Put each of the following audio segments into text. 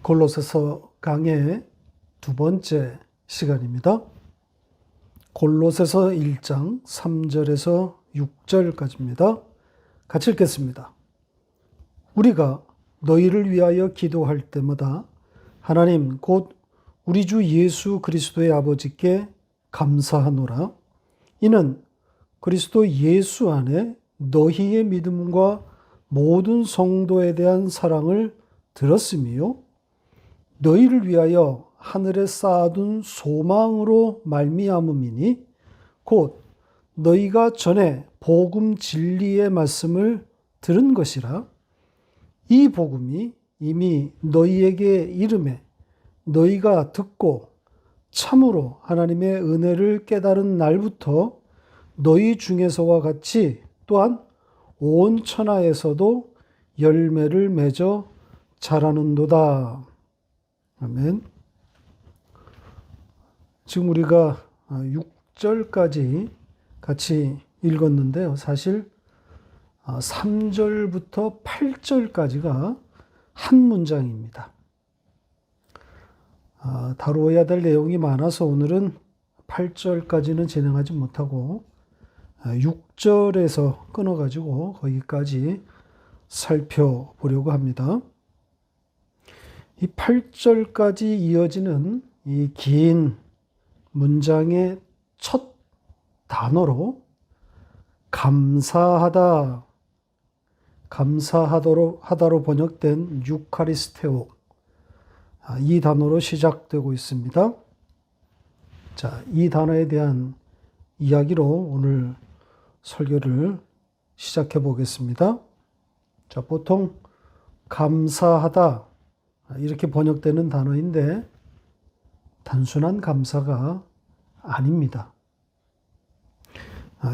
골로새서 강의 두 번째 시간입니다. 골로새서 1장 3절에서 6절까지입니다. 같이 읽겠습니다. 우리가 너희를 위하여 기도할 때마다 하나님 곧 우리 주 예수 그리스도의 아버지께 감사하노라. 이는 그리스도 예수 안에 너희의 믿음과 모든 성도에 대한 사랑을 들었으며 너희를 위하여 하늘에 쌓아둔 소망으로 말미암음이니 곧 너희가 전에 복음 진리의 말씀을 들은 것이라. 이 복음이 이미 너희에게 이름에 너희가 듣고 참으로 하나님의 은혜를 깨달은 날부터 너희 중에서와 같이 또한 온 천하에서도 열매를 맺어 자라는도다. 아멘. 지금 우리가 6절까지 같이 읽었는데요. 사실 3절부터 8절까지가 한 문장입니다. 다루어야 될 내용이 많아서 오늘은 8절까지는 진행하지 못하고 6절에서 끊어가지고 거기까지 살펴보려고 합니다. 이 8절까지 이어지는 이 긴 문장의 첫 단어로 감사하다, 감사하다로 번역된 유카리스테오, 이 단어로 시작되고 있습니다. 자, 이 단어에 대한 이야기로 오늘 설교를 시작해 보겠습니다. 자, 보통 감사하다 이렇게 번역되는 단어인데 단순한 감사가 아닙니다.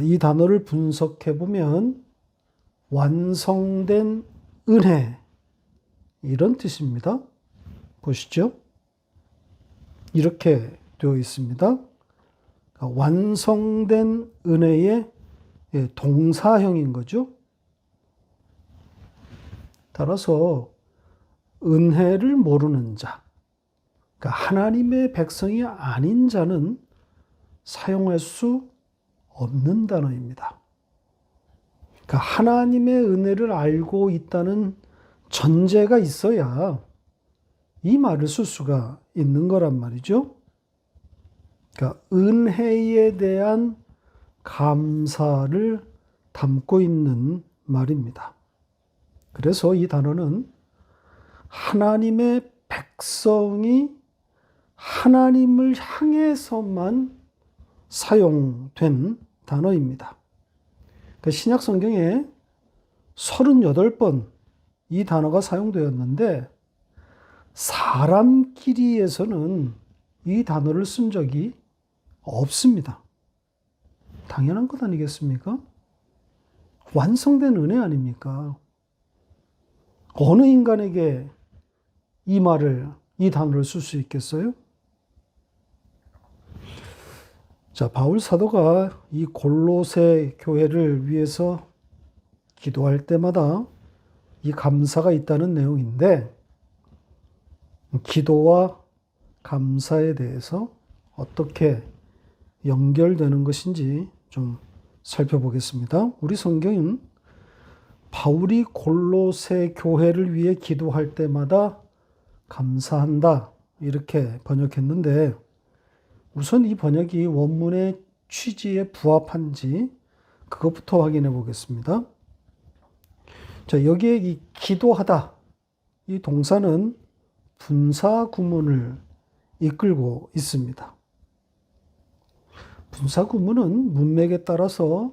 이 단어를 분석해 보면 완성된 은혜 이런 뜻입니다. 보시죠. 이렇게 되어 있습니다. 완성된 은혜의 동사형인 거죠. 따라서 은혜를 모르는 자, 그러니까 하나님의 백성이 아닌 자는 사용할 수 없는 단어입니다. 그러니까 하나님의 은혜를 알고 있다는 전제가 있어야 이 말을 쓸 수가 있는 거란 말이죠. 그러니까 은혜에 대한 감사를 담고 있는 말입니다. 그래서 이 단어는 하나님의 백성이 하나님을 향해서만 사용된 단어입니다. 그러니까 신약 성경에 38번 이 단어가 사용되었는데 사람끼리에서는 이 단어를 쓴 적이 없습니다. 당연한 것 아니겠습니까? 완성된 은혜 아닙니까? 어느 인간에게 이 단어를 쓸 수 있겠어요? 자, 바울 사도가 이 골로새 교회를 위해서 기도할 때마다 이 감사가 있다는 내용인데 기도와 감사에 대해서 어떻게 연결되는 것인지 좀 살펴보겠습니다. 우리 성경은 바울이 골로새 교회를 위해 기도할 때마다 감사한다 이렇게 번역했는데 우선 이 번역이 원문의 취지에 부합한지 그것부터 확인해 보겠습니다. 자, 여기에 이 기도하다 이 동사는 분사 구문을 이끌고 있습니다. 분사 구문은 문맥에 따라서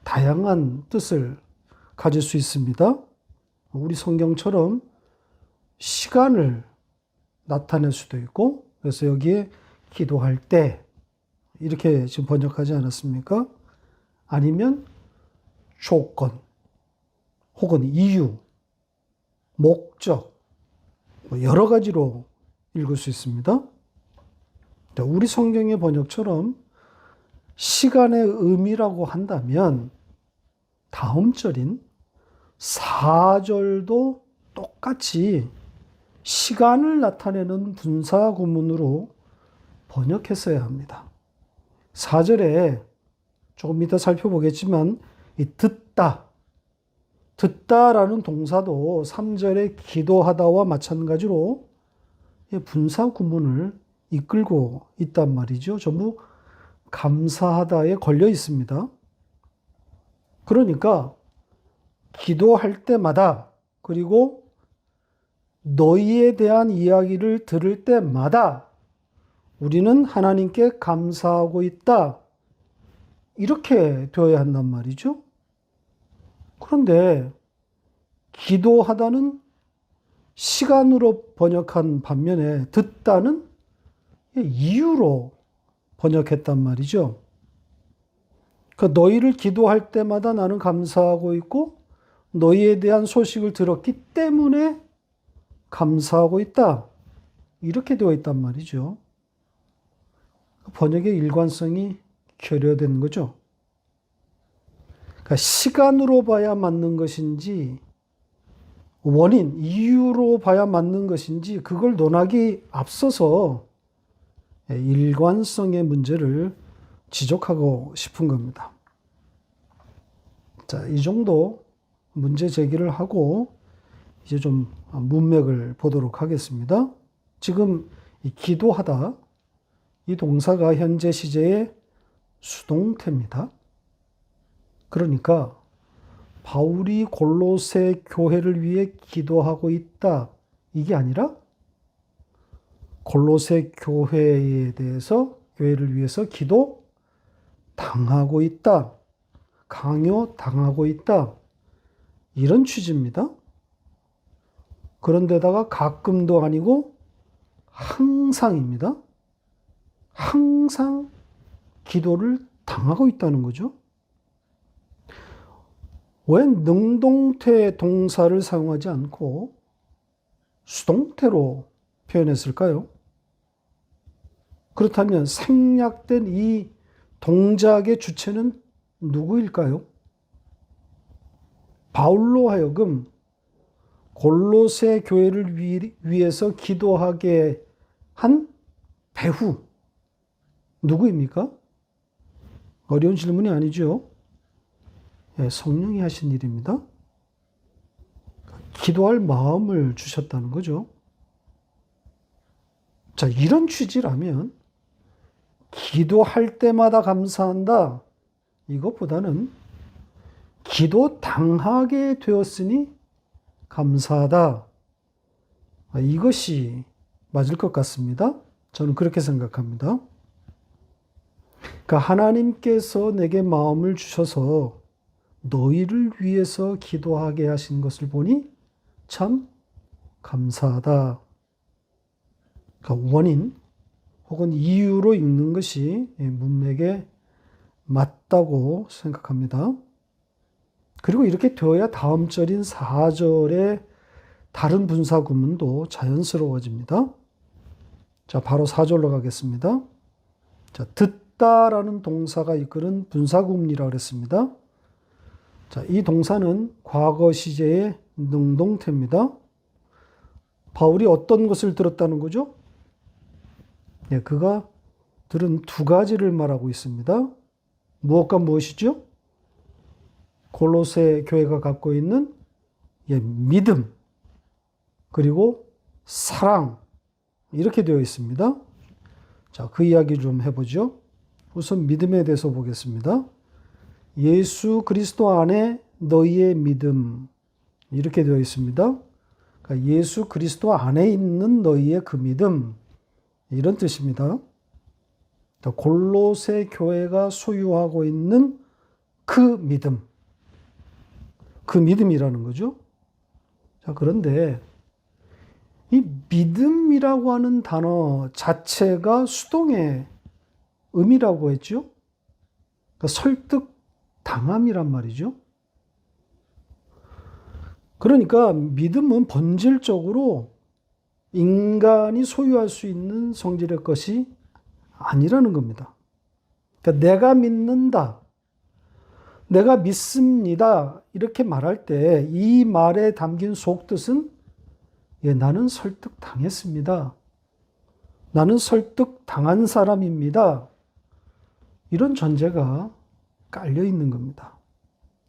다양한 뜻을 가질 수 있습니다. 우리 성경처럼 시간을 나타낼 수도 있고, 그래서 여기에 기도할 때 이렇게 지금 번역하지 않았습니까? 아니면 조건 혹은 이유, 목적 여러 가지로 읽을 수 있습니다. 우리 성경의 번역처럼 시간의 의미라고 한다면 다음 절인 4절도 똑같이 시간을 나타내는 분사 구문으로 번역했어야 합니다. 4절에 조금 이따 살펴보겠지만 이 듣다라는 동사도 3절에 기도하다와 마찬가지로 분사 구문을 이끌고 있단 말이죠. 전부 감사하다에 걸려 있습니다. 그러니까 기도할 때마다 그리고 너희에 대한 이야기를 들을 때마다 우리는 하나님께 감사하고 있다. 이렇게 되어야 한단 말이죠. 그런데 기도하다는 시간으로 번역한 반면에 듣다는 이유로 번역했단 말이죠. 그러니까 너희를 기도할 때마다 나는 감사하고 있고 너희에 대한 소식을 들었기 때문에 감사하고 있다. 이렇게 되어 있단 말이죠. 번역의 일관성이 결여된 거죠. 그러니까 시간으로 봐야 맞는 것인지 원인, 이유로 봐야 맞는 것인지 그걸 논하기 앞서서 일관성의 문제를 지적하고 싶은 겁니다. 자, 이 정도 문제 제기를 하고 이제 좀 문맥을 보도록 하겠습니다. 지금 이 기도하다, 이 동사가 현재 시제의 수동태입니다. 그러니까 바울이 골로새 교회를 위해 기도하고 있다. 이게 아니라 골로새 교회에 대해서 교회를 위해서 기도 당하고 있다. 강요 당하고 있다. 이런 취지입니다. 그런데다가 가끔도 아니고 항상입니다. 항상 기도를 당하고 있다는 거죠. 왜 능동태 동사를 사용하지 않고 수동태로 표현했을까요? 그렇다면 생략된 이 동작의 주체는 누구일까요? 바울로 하여금 골로새 교회를 위해서 기도하게 한 배후 누구입니까? 어려운 질문이 아니죠. 성령이 하신 일입니다. 기도할 마음을 주셨다는 거죠. 자, 이런 취지라면 기도할 때마다 감사한다. 이것보다는 기도 당하게 되었으니 감사하다. 이것이 맞을 것 같습니다. 저는 그렇게 생각합니다. 그러니까 하나님께서 내게 마음을 주셔서 너희를 위해서 기도하게 하신 것을 보니 참 감사하다. 그러니까 원인 혹은 이유로 읽는 것이 문맥에 맞다고 생각합니다. 그리고 이렇게 되어야 다음 절인 4절의 다른 분사 구문도 자연스러워집니다. 자, 바로 4절로 가겠습니다. 자, 듣다라는 동사가 이끄는 분사 구문이라고 그랬습니다. 자, 이 동사는 과거 시제의 능동태입니다. 바울이 어떤 것을 들었다는 거죠? 그가 들은 두 가지를 말하고 있습니다. 무엇과 무엇이죠? 골로새 교회가 갖고 있는 믿음, 그리고 사랑, 이렇게 되어 있습니다. 자, 그 이야기 좀 해보죠. 우선 믿음에 대해서 보겠습니다. 예수 그리스도 안에 너희의 믿음, 이렇게 되어 있습니다. 그러니까 예수 그리스도 안에 있는 너희의 그 믿음, 이런 뜻입니다. 골로새 교회가 소유하고 있는 그 믿음, 그 믿음이라는 거죠. 자, 그런데 이 믿음이라고 하는 단어 자체가 수동의 의미라고 했죠. 그러니까 설득 당함이란 말이죠. 그러니까 믿음은 본질적으로 인간이 소유할 수 있는 성질의 것이 아니라는 겁니다. 그러니까 내가 믿는다, 내가 믿습니다, 이렇게 말할 때 이 말에 담긴 속뜻은 예, 나는 설득당했습니다. 나는 설득당한 사람입니다. 이런 전제가 깔려 있는 겁니다.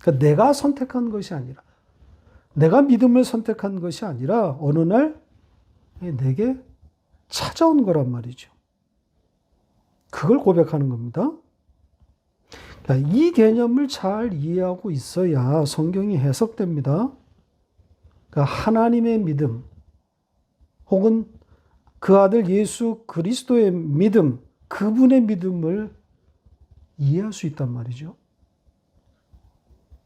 그러니까 내가 선택한 것이 아니라, 내가 믿음을 선택한 것이 아니라 어느 날 내게 찾아온 거란 말이죠. 그걸 고백하는 겁니다. 그러니까 이 개념을 잘 이해하고 있어야 성경이 해석됩니다. 그러니까 하나님의 믿음, 혹은 그 아들 예수 그리스도의 믿음, 그분의 믿음을 이해할 수 있단 말이죠.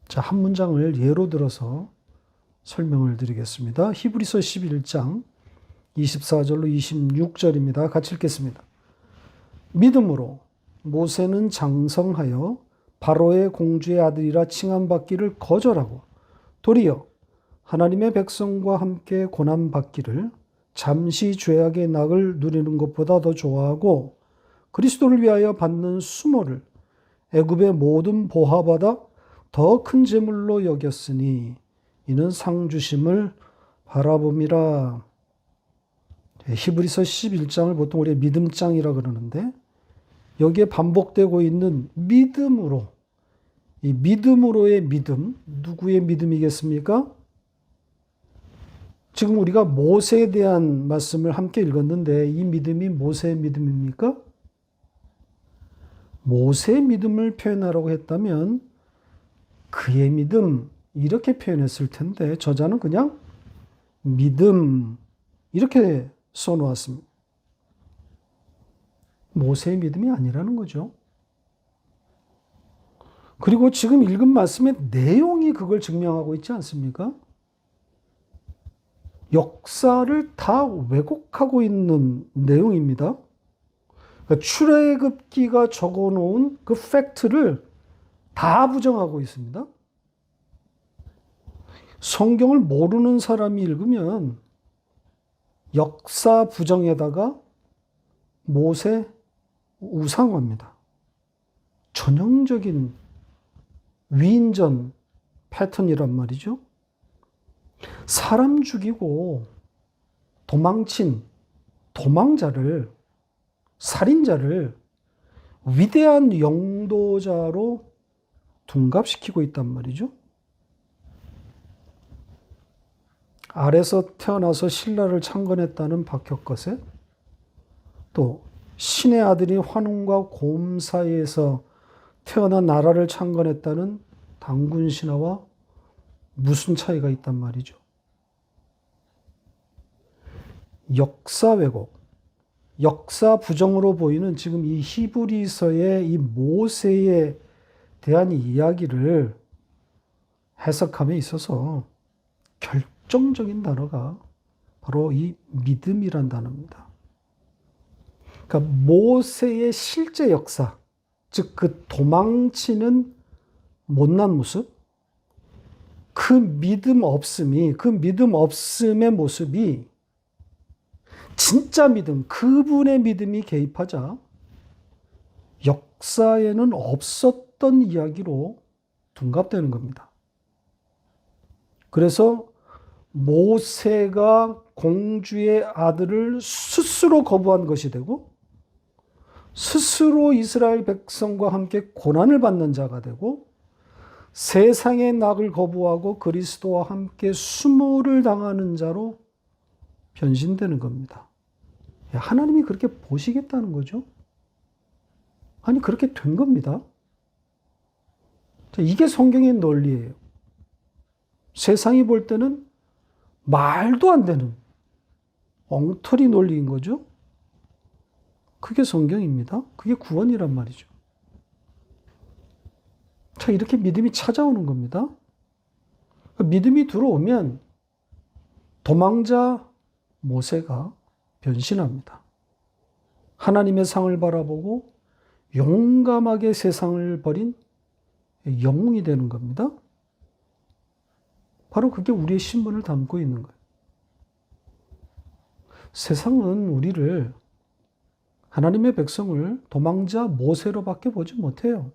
자, 한 문장을 예로 들어서 설명을 드리겠습니다. 히브리서 11장 24절로 26절입니다. 같이 읽겠습니다. 믿음으로 모세는 장성하여 바로의 공주의 아들이라 칭함받기를 거절하고 도리어 하나님의 백성과 함께 고난받기를 잠시 죄악의 낙을 누리는 것보다 더 좋아하고 그리스도를 위하여 받는 수모를 애굽의 모든 보화보다 더 큰 재물로 여겼으니 이는 상 주심을 바라봄이라. 히브리서 11장을 보통 우리가 믿음장이라 그러는데 여기에 반복되고 있는 믿음으로, 이 믿음으로의 믿음, 누구의 믿음이겠습니까? 지금 우리가 모세에 대한 말씀을 함께 읽었는데 이 믿음이 모세의 믿음입니까? 모세의 믿음을 표현하라고 했다면 그의 믿음 이렇게 표현했을 텐데 저자는 그냥 믿음 이렇게 써놓았습니다. 모세의 믿음이 아니라는 거죠. 그리고 지금 읽은 말씀의 내용이 그걸 증명하고 있지 않습니까? 역사를 다 왜곡하고 있는 내용입니다. 그러니까 출애굽기가 적어놓은 그 팩트를 다 부정하고 있습니다. 성경을 모르는 사람이 읽으면 역사 부정에다가 모세 우상화입니다. 전형적인 위인전 패턴이란 말이죠. 사람 죽이고 도망친 도망자를, 살인자를 위대한 영도자로 둔갑시키고 있단 말이죠. 아래서 태어나서 신라를 창건했다는 박혁거세, 또 신의 아들이 환웅과 곰 사이에서 태어난 나라를 창건했다는 당군 신화와 무슨 차이가 있단 말이죠. 역사 왜곡, 역사 부정으로 보이는 지금 이 히브리서의 이 모세에 대한 이야기를 해석함에 있어서 결정적인 단어가 바로 이 믿음이란 단어입니다. 그러니까 모세의 실제 역사, 즉 그 도망치는 못난 모습, 그 믿음 없음의 모습이 진짜 믿음, 그분의 믿음이 개입하자 역사에는 없었던 이야기로 둔갑되는 겁니다. 그래서 모세가 공주의 아들을 스스로 거부한 것이 되고 스스로 이스라엘 백성과 함께 고난을 받는 자가 되고 세상의 낙을 거부하고 그리스도와 함께 수모를 당하는 자로 변신되는 겁니다. 하나님이 그렇게 보시겠다는 거죠? 아니, 그렇게 된 겁니다. 이게 성경의 논리예요. 세상이 볼 때는 말도 안 되는 엉터리 논리인 거죠. 그게 성경입니다. 그게 구원이란 말이죠. 자, 이렇게 믿음이 찾아오는 겁니다. 믿음이 들어오면 도망자 모세가 변신합니다. 하나님의 상을 바라보고 용감하게 세상을 버린 영웅이 되는 겁니다. 바로 그게 우리의 신분을 담고 있는 거예요. 세상은 우리를, 하나님의 백성을 도망자 모세로밖에 보지 못해요.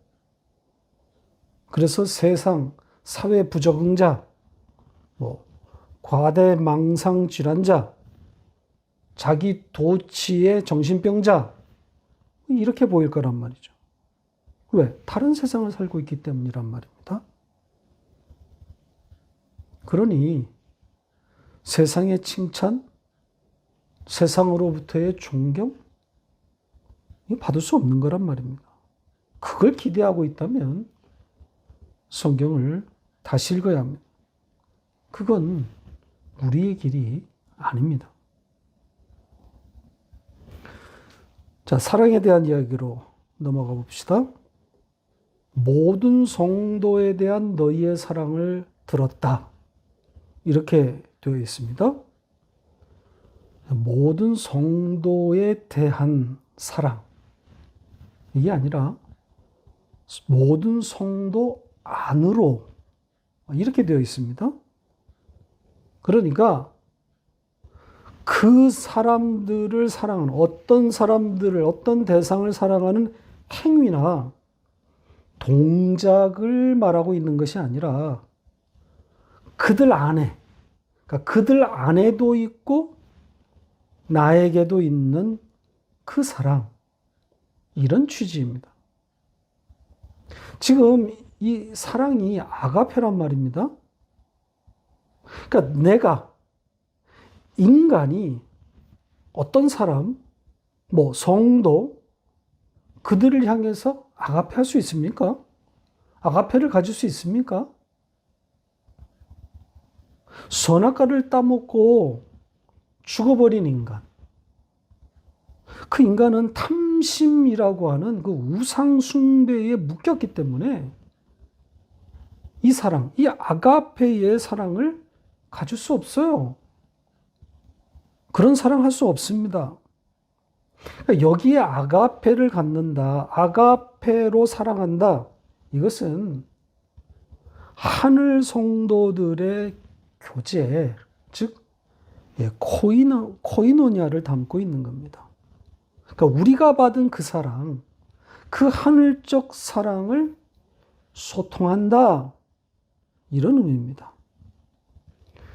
그래서 세상, 사회 부적응자, 과대망상 질환자, 자기 도취의 정신병자, 이렇게 보일 거란 말이죠. 왜? 다른 세상을 살고 있기 때문이란 말입니다. 그러니 세상의 칭찬, 세상으로부터의 존경, 받을 수 없는 거란 말입니다. 그걸 기대하고 있다면 성경을 다시 읽어야 합니다. 그건 우리의 길이 아닙니다. 자, 사랑에 대한 이야기로 넘어가 봅시다. 모든 성도에 대한 너희의 사랑을 들었다. 이렇게 되어 있습니다. 모든 성도에 대한 사랑. 이게 아니라 모든 성도 안으로 이렇게 되어 있습니다. 그러니까 그 사람들을 사랑하는, 어떤 사람들을, 어떤 대상을 사랑하는 행위나 동작을 말하고 있는 것이 아니라 그들 안에, 그러니까 그들 안에도 있고 나에게도 있는 그 사랑, 이런 취지입니다. 지금 이 사랑이 아가페란 말입니다. 그러니까 내가, 인간이 어떤 사람, 성도, 그들을 향해서 아가페 할 수 있습니까? 아가페를 가질 수 있습니까? 선악과를 따먹고 죽어버린 인간. 그 인간은 탐심이라고 하는 그 우상숭배에 묶였기 때문에 이 사랑, 이 아가페의 사랑을 가질 수 없어요. 그런 사랑 할 수 없습니다. 그러니까 여기에 아가페를 갖는다, 아가페로 사랑한다, 이것은 하늘 성도들의 교제, 즉 코이노니아를 담고 있는 겁니다. 그러니까 우리가 받은 그 사랑, 그 하늘적 사랑을 소통한다, 이런 의미입니다.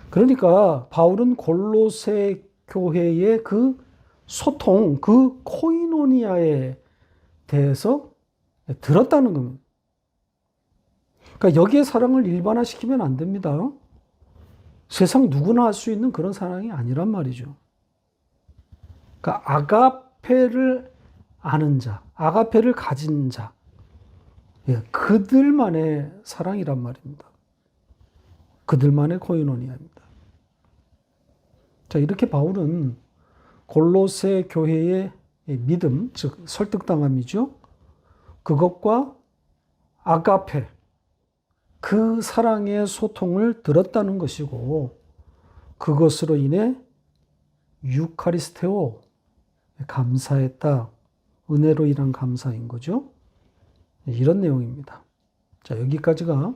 그러니까 바울은 골로새 교회의 그 소통, 그 코이노니아에 대해서 들었다는 겁니다. 그러니까 여기에 사랑을 일반화시키면 안 됩니다. 세상 누구나 할 수 있는 그런 사랑이 아니란 말이죠. 그러니까 아가페를 아는 자, 아가페를 가진 자, 그들만의 사랑이란 말입니다. 그들만의 코이노니아입니다. 자, 이렇게 바울은 골로새 교회의 믿음, 즉 설득당함이죠. 그것과 아가페, 그 사랑의 소통을 들었다는 것이고, 그것으로 인해 유카리스테오, 감사했다, 은혜로 인한 감사인 거죠. 이런 내용입니다. 자, 여기까지가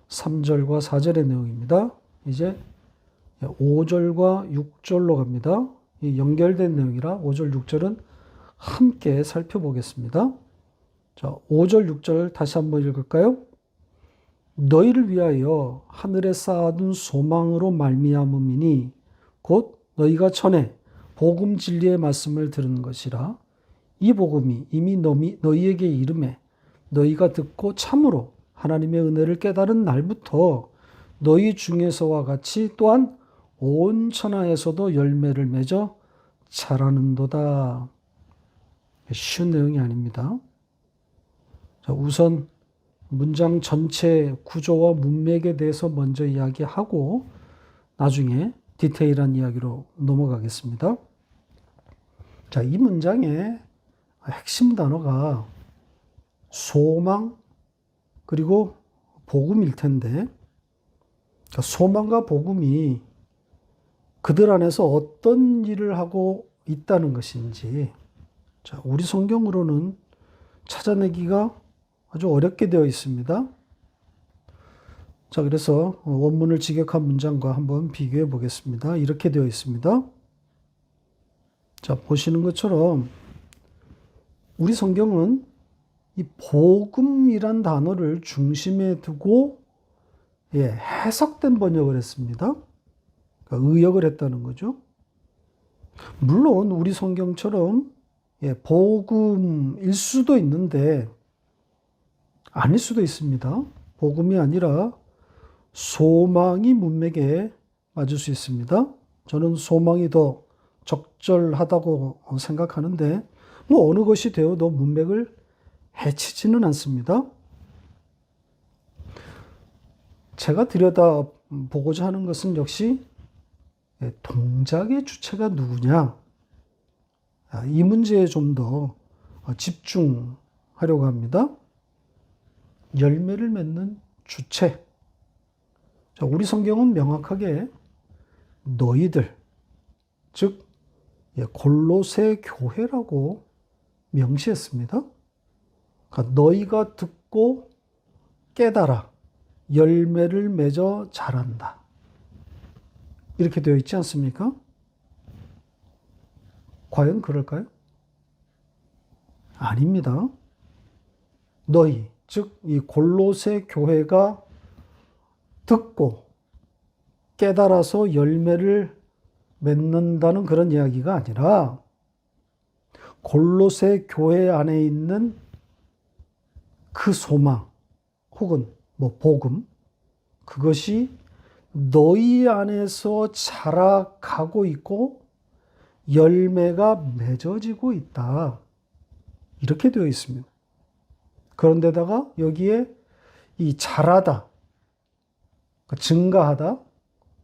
3절과 4절의 내용입니다. 이제 5절과 6절로 갑니다. 이 연결된 내용이라 5절, 6절은 함께 살펴보겠습니다. 자, 5절, 6절 다시 한번 읽을까요? 너희를 위하여 하늘에 쌓아둔 소망으로 말미암음이니 곧 너희가 전에 복음 진리의 말씀을 들은 것이라. 이 복음이 이미 너희에게 이름에 너희가 듣고 참으로 하나님의 은혜를 깨달은 날부터 너희 중에서와 같이 또한 온 천하에서도 열매를 맺어 자라는도다. 쉬운 내용이 아닙니다. 자, 우선 문장 전체 구조와 문맥에 대해서 먼저 이야기하고 나중에 디테일한 이야기로 넘어가겠습니다. 자, 이 문장의 핵심 단어가 소망 그리고 복음일 텐데, 소망과 복음이 그들 안에서 어떤 일을 하고 있다는 것인지, 자, 우리 성경으로는 찾아내기가 아주 어렵게 되어 있습니다. 자, 그래서 원문을 직역한 문장과 한번 비교해 보겠습니다. 이렇게 되어 있습니다. 자, 보시는 것처럼 우리 성경은 이 복음이란 단어를 중심에 두고 해석된 번역을 했습니다. 그러니까 의역을 했다는 거죠. 물론 우리 성경처럼 복음일 수도 있는데 아닐 수도 있습니다. 복음이 아니라 소망이 문맥에 맞을 수 있습니다. 저는 소망이 더 적절하다고 생각하는데 뭐 어느 것이 되어도 문맥을 해치지는 않습니다. 제가 들여다보고자 하는 것은 역시 동작의 주체가 누구냐, 이 문제에 좀 더 집중하려고 합니다. 열매를 맺는 주체. 자, 우리 성경은 명확하게 너희들, 즉 골로새 교회라고 명시했습니다. 그러니까 너희가 듣고 깨달아 열매를 맺어 자란다. 이렇게 되어 있지 않습니까? 과연 그럴까요? 아닙니다. 너희, 즉 이 골로새 교회가 듣고 깨달아서 열매를 맺는다는 그런 이야기가 아니라 골로새 교회 안에 있는 그 소망 혹은 뭐 복음, 그것이 너희 안에서 자라가고 있고 열매가 맺어지고 있다. 이렇게 되어 있습니다. 그런데다가 여기에 이 자라다, 증가하다,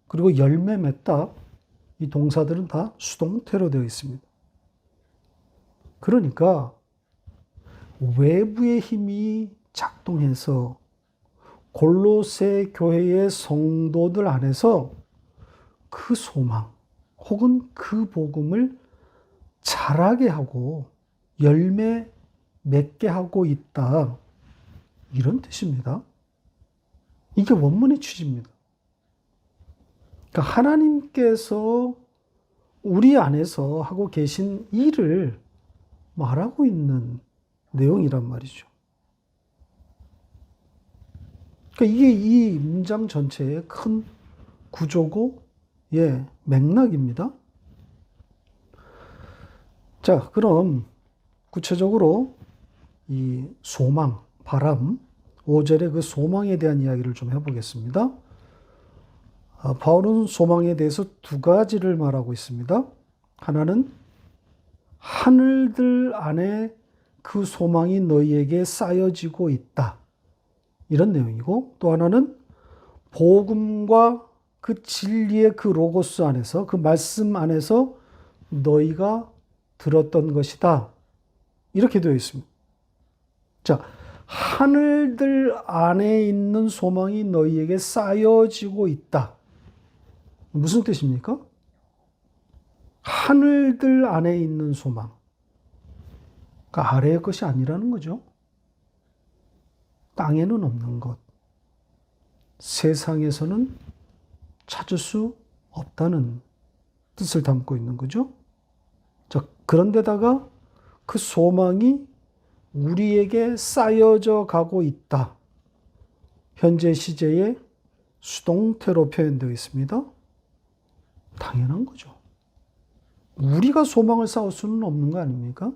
그리고 열매 맺다, 이 동사들은 다 수동태로 되어 있습니다. 그러니까 외부의 힘이 작동해서 골로새 교회의 성도들 안에서 그 소망 혹은 그 복음을 자라게 하고 열매 맺게 하고 있다. 이런 뜻입니다. 이게 원문의 취지입니다. 그러니까 하나님께서 우리 안에서 하고 계신 일을 말하고 있는 내용이란 말이죠. 그러니까 이게 이 문장 전체의 큰 구조고, 맥락입니다. 자, 그럼 구체적으로 이 소망, 바람, 5절의 그 소망에 대한 이야기를 좀 해보겠습니다. 바울은 소망에 대해서 두 가지를 말하고 있습니다. 하나는 하늘들 안에 그 소망이 너희에게 쌓여지고 있다. 이런 내용이고, 또 하나는 복음과 그 진리의 그 로고스 안에서, 그 말씀 안에서 너희가 들었던 것이다. 이렇게 되어 있습니다. 자, 하늘들 안에 있는 소망이 너희에게 쌓여지고 있다. 무슨 뜻입니까? 하늘들 안에 있는 소망. 그러니까 아래의 것이 아니라는 거죠. 땅에는 없는 것. 세상에서는 찾을 수 없다는 뜻을 담고 있는 거죠. 자, 그런데다가 그 소망이 우리에게 쌓여져 가고 있다. 현재 시제의 수동태로 표현되어 있습니다. 당연한 거죠. 우리가 소망을 쌓을 수는 없는 거 아닙니까?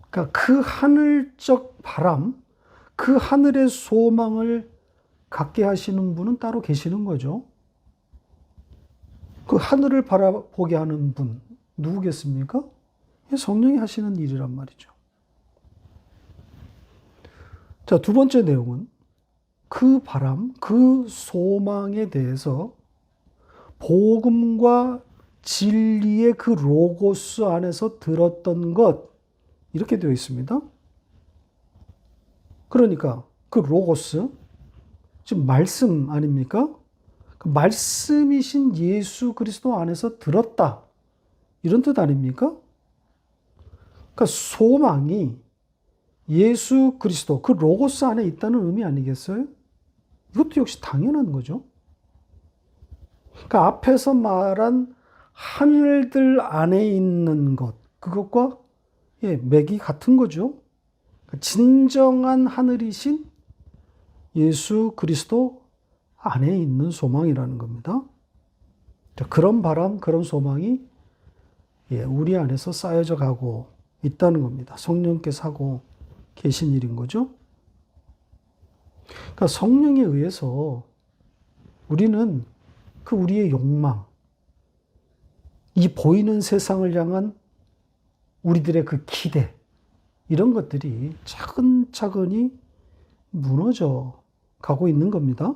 그러니까 그 하늘적 바람, 그 하늘의 소망을 갖게 하시는 분은 따로 계시는 거죠. 그 하늘을 바라보게 하는 분, 누구겠습니까? 성령이 하시는 일이란 말이죠. 자, 두 번째 내용은 그 바람, 그 소망에 대해서 복음과 진리의 그 로고스 안에서 들었던 것, 이렇게 되어 있습니다. 그러니까 그 로고스, 지금 말씀 아닙니까? 그 말씀이신 예수 그리스도 안에서 들었다. 이런 뜻 아닙니까? 그러니까 소망이 예수 그리스도, 그 로고스 안에 있다는 의미 아니겠어요? 이것도 역시 당연한 거죠. 그러니까 앞에서 말한 하늘들 안에 있는 것, 그것과 맥이 같은 거죠. 진정한 하늘이신 예수 그리스도 안에 있는 소망이라는 겁니다. 그런 바람, 그런 소망이 우리 안에서 쌓여져 가고 있다는 겁니다. 성령께서 하고 계신 일인 거죠. 그러니까 성령에 의해서 우리는 그 우리의 욕망, 이 보이는 세상을 향한 우리들의 그 기대, 이런 것들이 차근차근히 무너져 가고 있는 겁니다.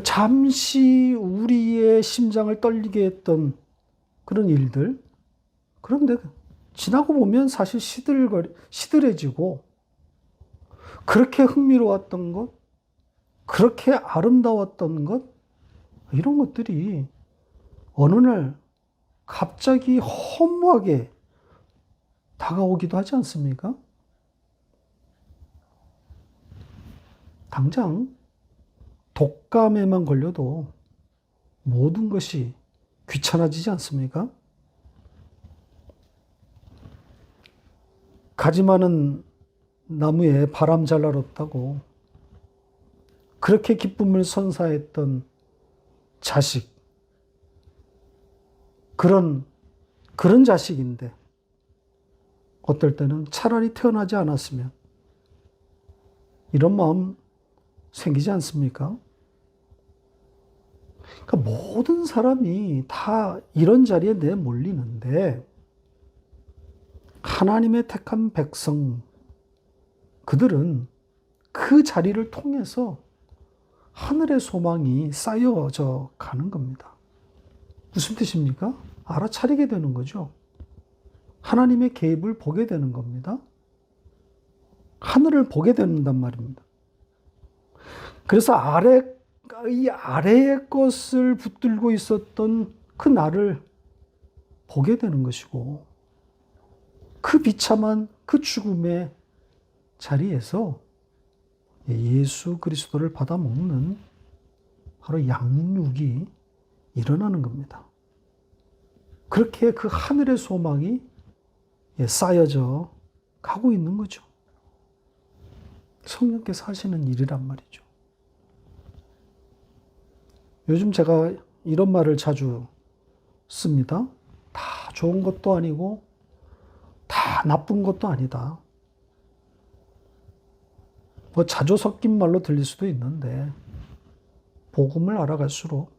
잠시 우리의 심장을 떨리게 했던 그런 일들, 그런데 지나고 보면 사실 시들해지고, 그렇게 흥미로웠던 것, 그렇게 아름다웠던 것, 이런 것들이 어느 날 갑자기 허무하게 다가오기도 하지 않습니까? 당장 독감에만 걸려도 모든 것이 귀찮아지지 않습니까? 가지 많은 나무에 바람 잘 날 없다고 그렇게 기쁨을 선사했던 자식, 그런 자식인데 어떨 때는 차라리 태어나지 않았으면, 이런 마음 생기지 않습니까? 그러니까 모든 사람이 다 이런 자리에 내몰리는데, 하나님의 택한 백성, 그들은 그 자리를 통해서 하늘의 소망이 쌓여져 가는 겁니다. 무슨 뜻입니까? 알아차리게 되는 거죠. 하나님의 개입을 보게 되는 겁니다. 하늘을 보게 된단 말입니다. 그래서 이 아래의 것을 붙들고 있었던 그 나를 보게 되는 것이고, 그 비참한 그 죽음의 자리에서 예수 그리스도를 받아먹는 바로 양육이 일어나는 겁니다. 그렇게 그 하늘의 소망이 쌓여져 가고 있는 거죠. 성령께서 하시는 일이란 말이죠. 요즘 제가 이런 말을 자주 씁니다. 다 좋은 것도 아니고 다 나쁜 것도 아니다. 뭐 자조 섞인 말로 들릴 수도 있는데, 복음을 알아갈수록,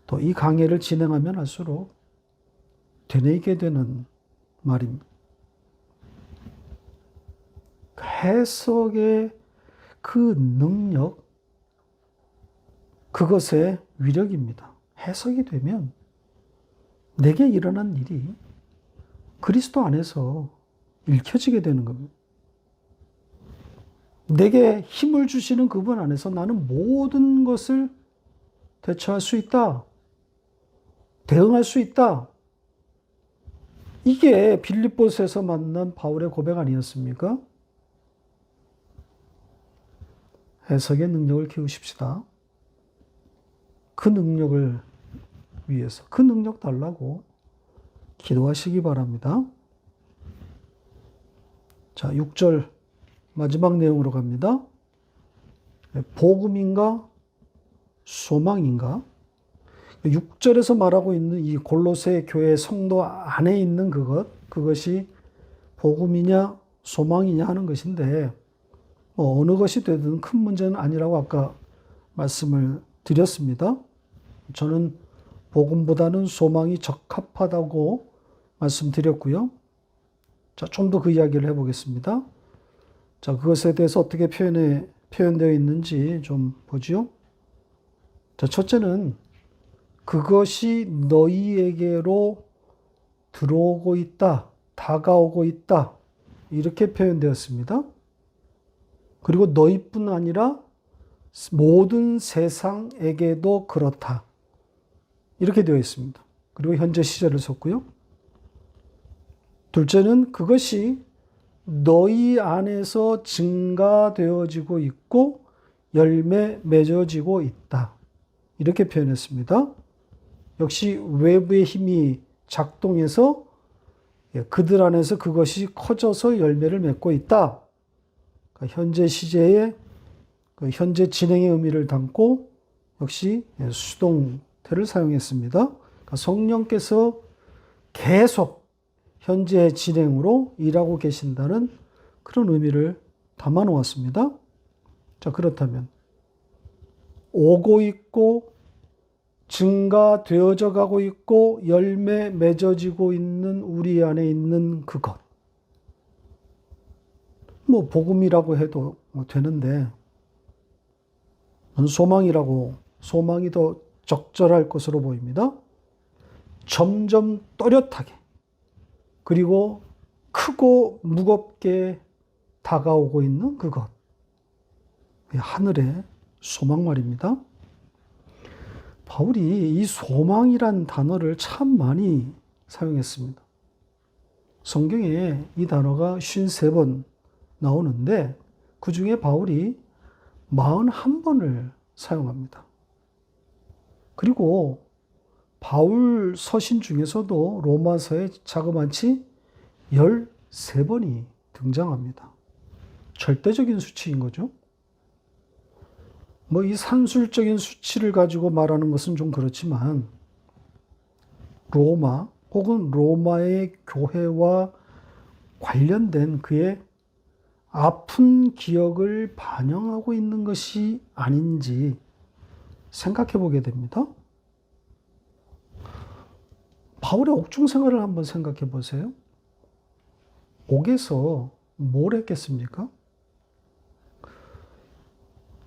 또 이 강해를 진행하면 할수록 되뇌이게 되는 말입니다. 해석의 그 능력, 그것의 위력입니다. 해석이 되면 내게 일어난 일이 그리스도 안에서 읽혀지게 되는 겁니다. 내게 힘을 주시는 그분 안에서 나는 모든 것을 대처할 수 있다. 대응할 수 있다. 이게 빌립보서에서 만난 바울의 고백 아니었습니까? 해석의 능력을 키우십시다. 그 능력을 위해서, 그 능력 달라고 기도하시기 바랍니다. 자, 6절 마지막 내용으로 갑니다. 복음인가? 소망인가? 6절에서 말하고 있는 이 골로새 교회 성도 안에 있는 그것이 복음이냐 소망이냐 하는 것인데, 어느 것이 되든 큰 문제는 아니라고 아까 말씀을 드렸습니다. 저는 복음보다는 소망이 적합하다고 말씀드렸고요. 자, 좀 더 그 이야기를 해보겠습니다. 자, 그것에 대해서 어떻게 표현되어 있는지 좀 보죠. 자, 첫째는 그것이 너희에게로 들어오고 있다, 다가오고 있다, 이렇게 표현되었습니다. 그리고 너희뿐 아니라 모든 세상에게도 그렇다, 이렇게 되어 있습니다. 그리고 현재 시제를 썼고요. 둘째는 그것이 너희 안에서 증가되어지고 있고 열매 맺어지고 있다, 이렇게 표현했습니다. 역시 외부의 힘이 작동해서 그들 안에서 그것이 커져서 열매를 맺고 있다. 현재 시제의 그 현재 진행의 의미를 담고 역시 수동태를 사용했습니다. 그러니까 성령께서 계속 현재 진행으로 일하고 계신다는 그런 의미를 담아 놓았습니다. 자, 그렇다면 오고 있고 증가되어져 가고 있고 열매 맺어지고 있는 우리 안에 있는 그것. 뭐 복음이라고 해도 되는데 소망이 더 적절할 것으로 보입니다. 점점 또렷하게 그리고 크고 무겁게 다가오고 있는 그것. 하늘의 소망 말입니다. 바울이 이 소망이란 단어를 참 많이 사용했습니다. 성경에 이 단어가 53번 나오는데 그 중에 바울이 41번을 사용합니다. 그리고 바울 서신 중에서도 로마서에 자그마치 13번이 등장합니다. 절대적인 수치인 거죠. 뭐 이 산술적인 수치를 가지고 말하는 것은 좀 그렇지만 로마 혹은 로마의 교회와 관련된 그의 아픈 기억을 반영하고 있는 것이 아닌지 생각해 보게 됩니다. 바울의 옥중 생활을 한번 생각해 보세요. 옥에서 뭘 했겠습니까?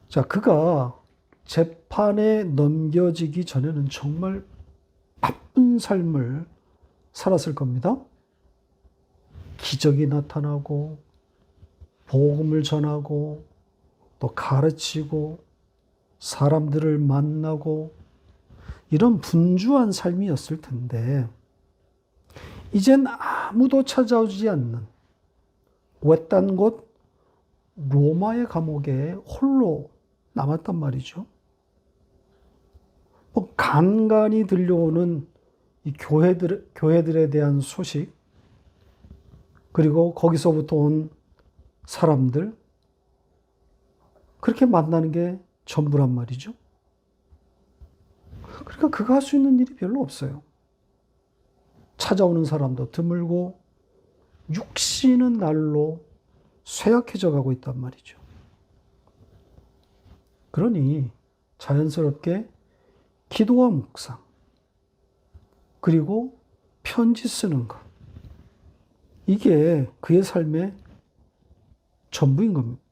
자, 그가 재판에 넘겨지기 전에는 정말 바쁜 삶을 살았을 겁니다. 기적이 나타나고 복음을 전하고 또 가르치고 사람들을 만나고 이런 분주한 삶이었을 텐데 이젠 아무도 찾아오지 않는 외딴 곳 로마의 감옥에 홀로 남았단 말이죠. 뭐 간간히 들려오는 이 교회들에 대한 소식 그리고 거기서부터 온 사람들 그렇게 만나는 게 전부란 말이죠. 그러니까 그가 할 수 있는 일이 별로 없어요. 찾아오는 사람도 드물고 육신은 날로 쇠약해져 가고 있단 말이죠. 그러니 자연스럽게 기도와 묵상 그리고 편지 쓰는 것 이게 그의 삶의 전부인 겁니다.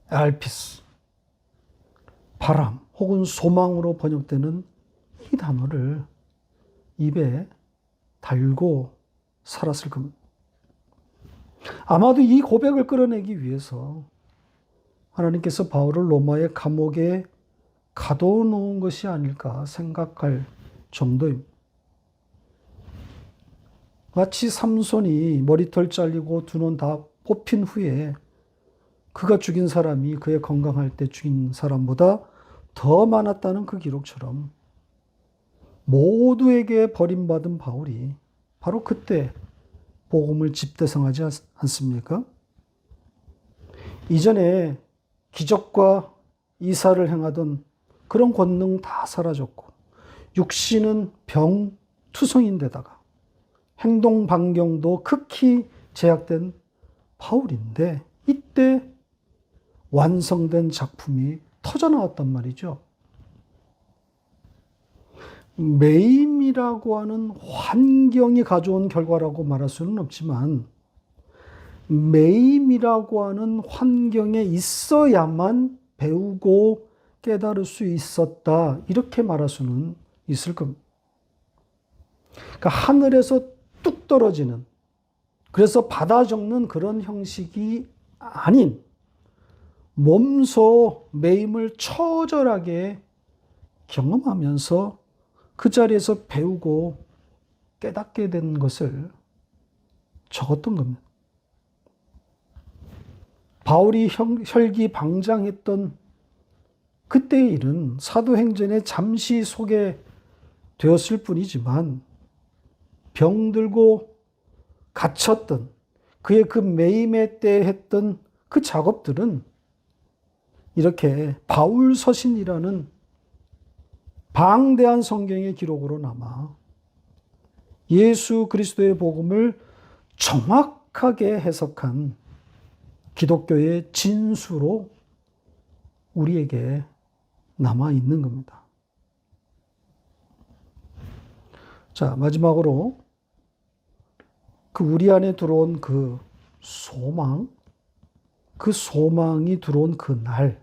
알피스, 바람 혹은 소망으로 번역되는 이 단어를 입에 달고 살았을 겁니다. 아마도 이 고백을 끌어내기 위해서 하나님께서 바울을 로마의 감옥에 가둬놓은 것이 아닐까 생각할 정도입니다. 마치 삼손이 머리털 잘리고 두 눈 다 뽑힌 후에 그가 죽인 사람이 그의 건강할 때 죽인 사람보다 더 많았다는 그 기록처럼 모두에게 버림받은 바울이 바로 그때 복음을 집대성하지 않습니까? 이전에 기적과 이사를 행하던 그런 권능 다 사라졌고 육신은 병투성인데다가 행동 반경도 극히 제약된 바울인데 이때 완성된 작품이 터져나왔단 말이죠. 매임이라고 하는 환경이 가져온 결과라고 말할 수는 없지만 매임이라고 하는 환경에 있어야만 배우고 깨달을 수 있었다 이렇게 말할 수는 있을 겁니다. 그러니까 하늘에서 뚝 떨어지는 그래서 받아 적는 그런 형식이 아닌 몸소 매임을 처절하게 경험하면서 그 자리에서 배우고 깨닫게 된 것을 적었던 겁니다. 바울이 혈기방장했던 그때의 일은 사도행전에 잠시 소개되었을 뿐이지만 병들고 갇혔던 그의 그 매임의 때 했던 그 작업들은 이렇게 바울 서신이라는 방대한 성경의 기록으로 남아 예수 그리스도의 복음을 정확하게 해석한 기독교의 진수로 우리에게 남아 있는 겁니다. 자, 마지막으로 우리 안에 들어온 그 소망, 그 소망이 들어온 그 날,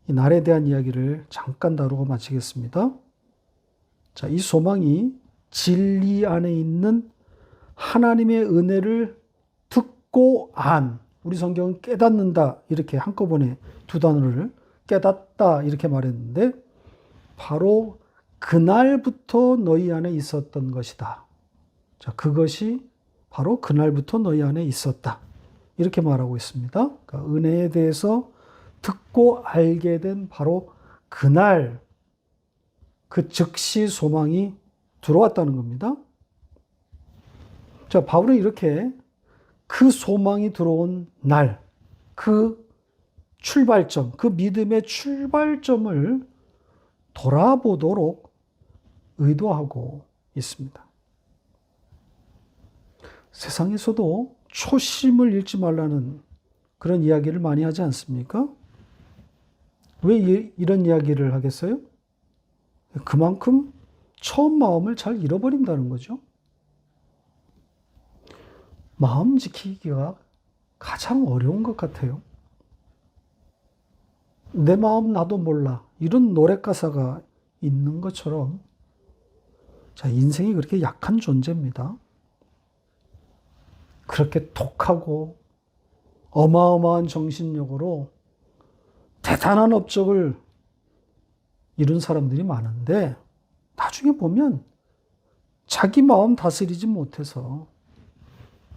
이 날에 대한 이야기를 잠깐 다루고 마치겠습니다. 자, 이 소망이 진리 안에 있는 하나님의 은혜를 듣고 우리 성경은 깨닫는다 이렇게 한꺼번에 두 단어를 깨닫다 이렇게 말했는데 바로 그날부터 너희 안에 있었던 것이다. 자, 그것이 바로 그날부터 너희 안에 있었다. 이렇게 말하고 있습니다. 그러니까 은혜에 대해서 듣고 알게 된 바로 그날, 그 즉시 소망이 들어왔다는 겁니다. 자, 바울은 이렇게 그 소망이 들어온 날, 그 출발점, 그 믿음의 출발점을 돌아보도록 의도하고 있습니다. 세상에서도 초심을 잃지 말라는 그런 이야기를 많이 하지 않습니까? 왜 이런 이야기를 하겠어요? 그만큼 처음 마음을 잘 잃어버린다는 거죠. 마음 지키기가 가장 어려운 것 같아요. 내 마음 나도 몰라. 이런 노래 가사가 있는 것처럼 자, 인생이 그렇게 약한 존재입니다. 그렇게 독하고 어마어마한 정신력으로 대단한 업적을 이룬 사람들이 많은데 나중에 보면 자기 마음 다스리지 못해서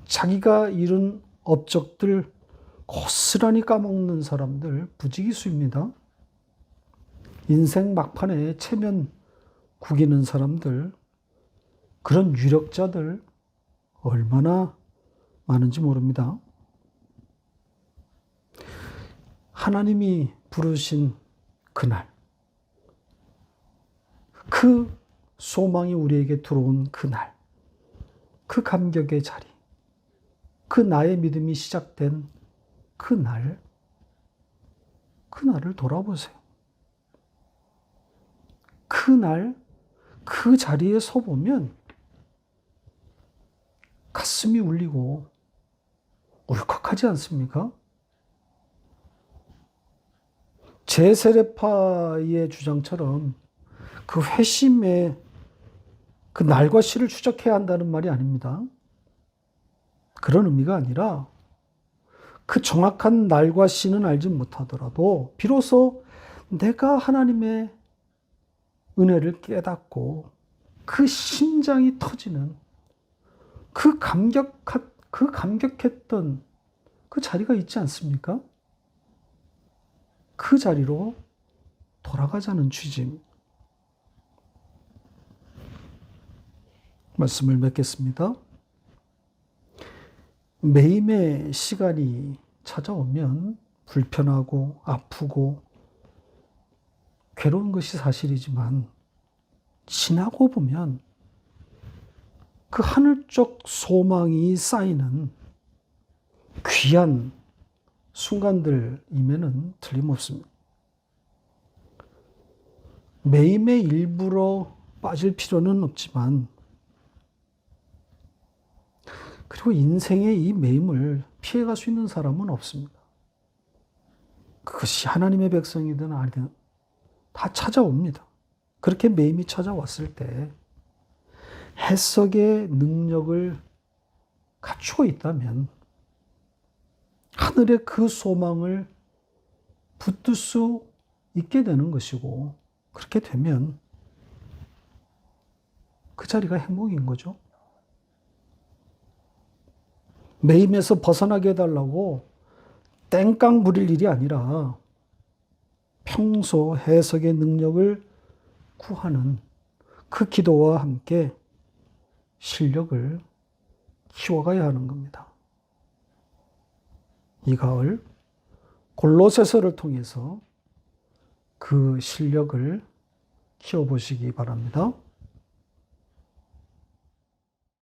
자기가 이룬 업적들 고스란히 까먹는 사람들 부지기수입니다. 인생 막판에 체면 구기는 사람들, 그런 유력자들 얼마나 많은지 모릅니다. 하나님이 부르신 그날, 그 소망이 우리에게 들어온 그날, 그 감격의 자리, 그 나의 믿음이 시작된 그날을 돌아보세요. 그날, 그 자리에 서보면 가슴이 울리고 울컥하지 않습니까? 제세례파의 주장처럼 그 회심의 그 날과 시를 추적해야 한다는 말이 아닙니다. 그런 의미가 아니라 그 정확한 날과 시는 알지 못하더라도 비로소 내가 하나님의 은혜를 깨닫고 그 심장이 터지는 그 감격했던 그 자리가 있지 않습니까? 그 자리로 돌아가자는 취지입니다. 말씀을 맺겠습니다. 매임의 시간이 찾아오면 불편하고 아프고 괴로운 것이 사실이지만 지나고 보면 그 하늘적 소망이 쌓이는 귀한 순간들임에는 틀림없습니다. 매임에 일부러 빠질 필요는 없지만 그리고 인생의 이 매임을 피해갈 수 있는 사람은 없습니다. 그것이 하나님의 백성이든 아니든 다 찾아옵니다. 그렇게 매임이 찾아왔을 때 해석의 능력을 갖추고 있다면 하늘의 그 소망을 붙들 수 있게 되는 것이고 그렇게 되면 그 자리가 행복인 거죠. 매임에서 벗어나게 해달라고 땡깡 부릴 일이 아니라 평소 해석의 능력을 구하는 그 기도와 함께 실력을 키워가야 하는 겁니다. 이 가을 골로새서를 통해서 그 실력을 키워보시기 바랍니다.